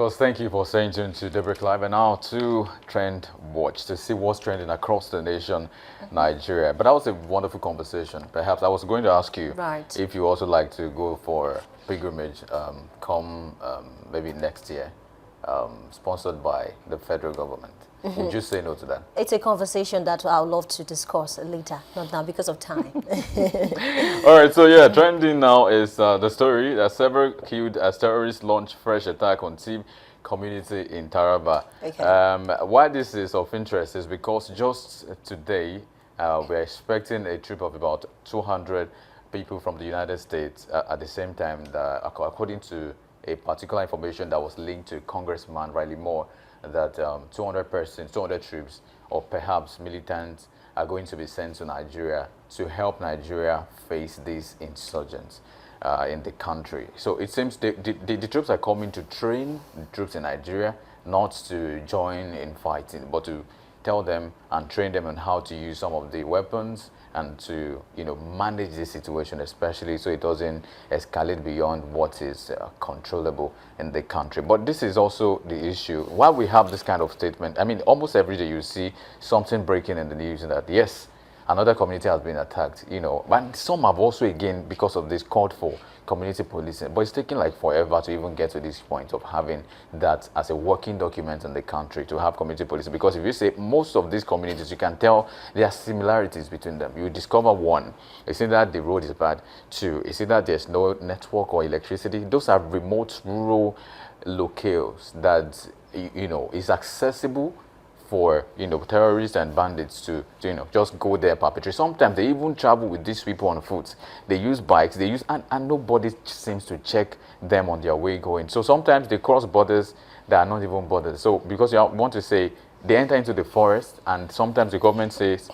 course, thank you for staying tuned to Daybreak Live. And now to Trend Watch to see what's trending across the nation, Nigeria. But that was a wonderful conversation. Perhaps I was going to ask you if you also like to go for pilgrimage come maybe next year, sponsored by the federal government. Would you say no to that? It's a conversation that I would love to discuss later, not now because of time. All right, so yeah, trending now is the story that several killed as terrorists launch fresh attack on Team community in Taraba. Okay. Why this is of interest is because just today we're expecting a trip of about 200 people from the United States at the same time, according to a particular information that was linked to Congressman Riley Moore, that 200 persons, 200 troops, or perhaps militants are going to be sent to Nigeria to help Nigeria face these insurgents in the country. So it seems the troops are coming to train the troops in Nigeria, not to join in fighting, but to tell them and train them on how to use some of the weapons and to, manage the situation, especially so it doesn't escalate beyond what is controllable in the country. But this is also the issue. While we have this kind of statement, I mean, almost every day you see something breaking in the news that, yes, another community has been attacked, and some have also, again, because of this, called for community policing. But it's taking like forever to even get to this point of having that as a working document in the country, to have community policing. Because if you say most of these communities, you can tell there are similarities between them. You discover one, it's either the road is bad. Two, it's either there's no network or electricity. Those are remote rural locales that, is accessible for terrorists and bandits to just go there, perpetrate. Sometimes they even travel with these people on foot. They use bikes, and nobody seems to check them on their way going. So sometimes they cross borders that are not even borders. So because you want to say they enter into the forest, and sometimes the government says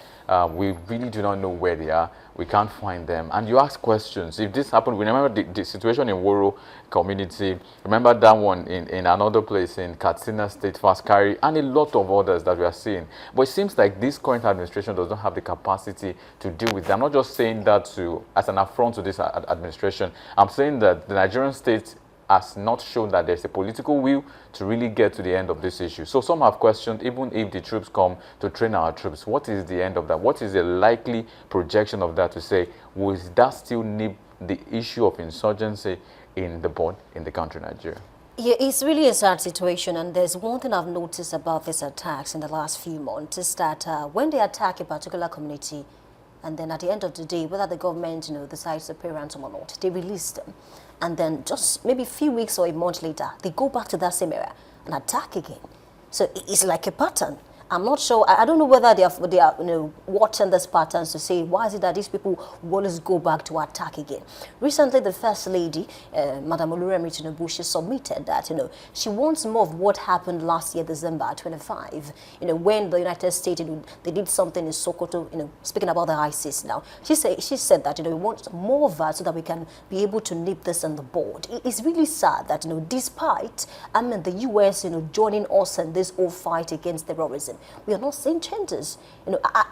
we really do not know where they are. We can't find them. And you ask questions. If this happened, we remember the situation in Woro community. Remember that one in another place in Katsina State, Faskari, and a lot of others that we are seeing. But it seems like this current administration does not have the capacity to deal with them. I'm not just saying that as an affront to this administration. I'm saying that the Nigerian state has not shown that there's a political will to really get to the end of this issue. So some have questioned, even if the troops come to train our troops, what is the end of that? What is the likely projection of that to say, will that still nip the issue of insurgency in the country, Nigeria? Yeah, it's really a sad situation, and there's one thing I've noticed about these attacks in the last few months is that when they attack a particular community, and then at the end of the day, whether the government, decides to pay ransom or not, they release them. And then just maybe a few weeks or a month later, they go back to that same area and attack again. So it's like a pattern. I'm not sure. I don't know whether they are watching these patterns to say, why is it that these people always go back to attack again? Recently, the First Lady, Madam Oluremi Tinubu, she submitted that, she wants more of what happened last year, December 25, when the United States, they did something in Sokoto, speaking about the ISIS now. She said that, we want more of that so that we can be able to nip this on the board. It's really sad that, despite, the U.S., joining us in this whole fight against terrorism, we are not seeing changes.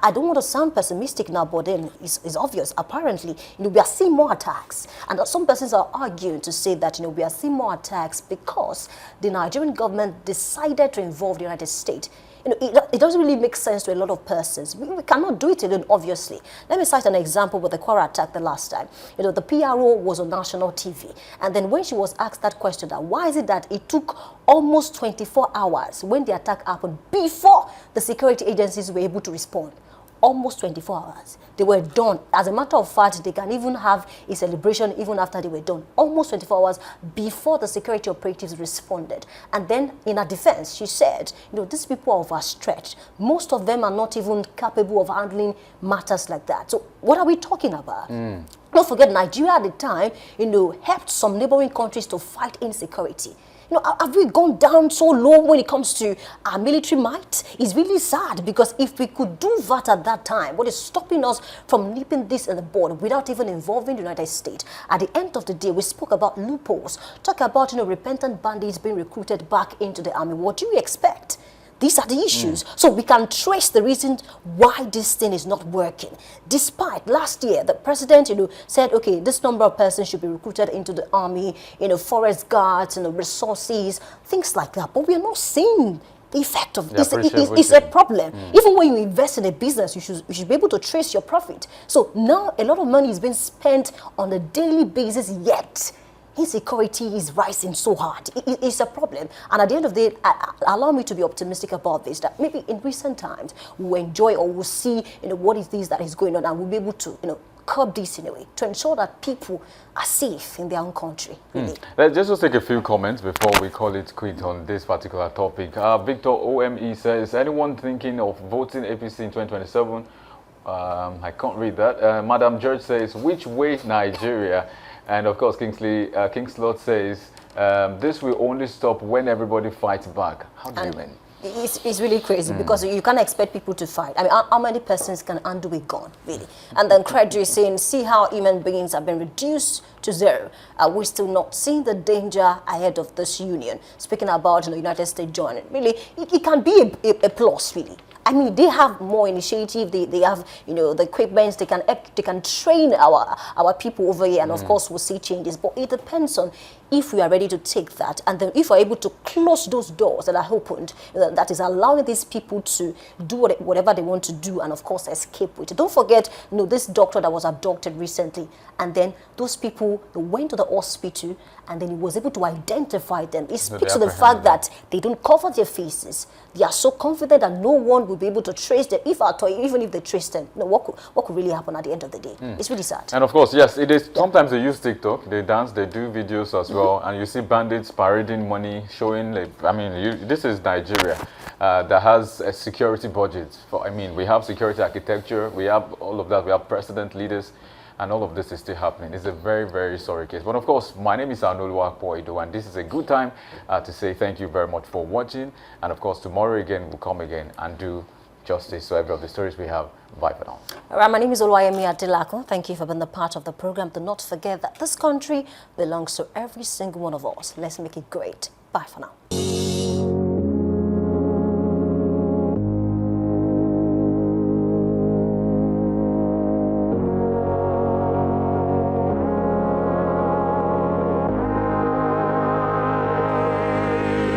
I don't want to sound pessimistic now, but then it's obvious. Apparently, we are seeing more attacks. And some persons are arguing to say that, we are seeing more attacks because the Nigerian government decided to involve the United States. It doesn't really make sense to a lot of persons. We cannot do it alone, obviously. Let me cite an example with the Kwara attack the last time. The PRO was on national TV. And then when she was asked that question, that why is it that it took almost 24 hours when the attack happened before the security agencies were able to respond? Almost 24 hours. They were done. As a matter of fact, they can even have a celebration even after they were done. Almost 24 hours before the security operatives responded. And then in her defense, she said, these people are overstretched. Most of them are not even capable of handling matters like that. So what are we talking about? Don't forget, Nigeria at the time, helped some neighboring countries to fight insecurity. Have we gone down so low when it comes to our military might? It's really sad, because if we could do that at that time, what is stopping us from nipping this in the bud without even involving the United States? At the end of the day, we spoke about loopholes, talk about repentant bandits being recruited back into the army. What do you expect? These are the issues. So we can trace the reason why this thing is not working. Despite last year, the president, said, okay, this number of persons should be recruited into the army, forest guards, resources, things like that. But we are not seeing the effect of it. It's a problem. Even when you invest in a business, you should be able to trace your profit. So now a lot of money is being spent on a daily basis, yet insecurity is rising so hard. It's a problem. And at the end of the day, allow me to be optimistic about this, that maybe in recent times we'll enjoy or we'll see what it is that is going on, and we'll be able to curb this in a way to ensure that people are safe in their own country. Really. Let's just take a few comments before we call it quit on this particular topic. Victor OME says, anyone thinking of voting APC in 2027? I can't read that. Madam George says, which way Nigeria? And of course, Kingslot says, this will only stop when everybody fights back. How do you mean? It's really crazy because you can't expect people to fight. I mean, how many persons can undo a gun, really? And then Credri is saying, see how human beings have been reduced to zero. We're still not seeing the danger ahead of this union. Speaking about United States joining, really, it can be a plus, really. I mean, they have more initiative. They have, the equipment. They can train our people over here, and of course, we'll see changes. But it depends on if we are ready to take that, and then if we're able to close those doors that are opened, that is allowing these people to do whatever they want to do, and of course, escape with it. Don't forget, this doctor that was abducted recently, and then those people went to the hospital, and then he was able to identify them. It speaks to the fact that they don't cover their faces. They are so confident that no one will be able to trace them, if at all, even if they trace them. What could really happen at the end of the day? It's really sad. And of course, yes, it is. Sometimes they use TikTok, they dance, they do videos as well, and you see bandits parading money, showing. This is Nigeria that has a security budget. We have security architecture, we have all of that, we have president, leaders, and all of this is still happening. It's a very, very sorry case. But of course, my name is Anolu Akpoido, and this is a good time to say thank you very much for watching. And of course, tomorrow again, we'll come again and do justice to every of the stories we have. Bye for now. All right, my name is Oluwayemi Adelako. Thank you for being a part of the program. Do not forget that this country belongs to every single one of us. Let's make it great. Bye for now.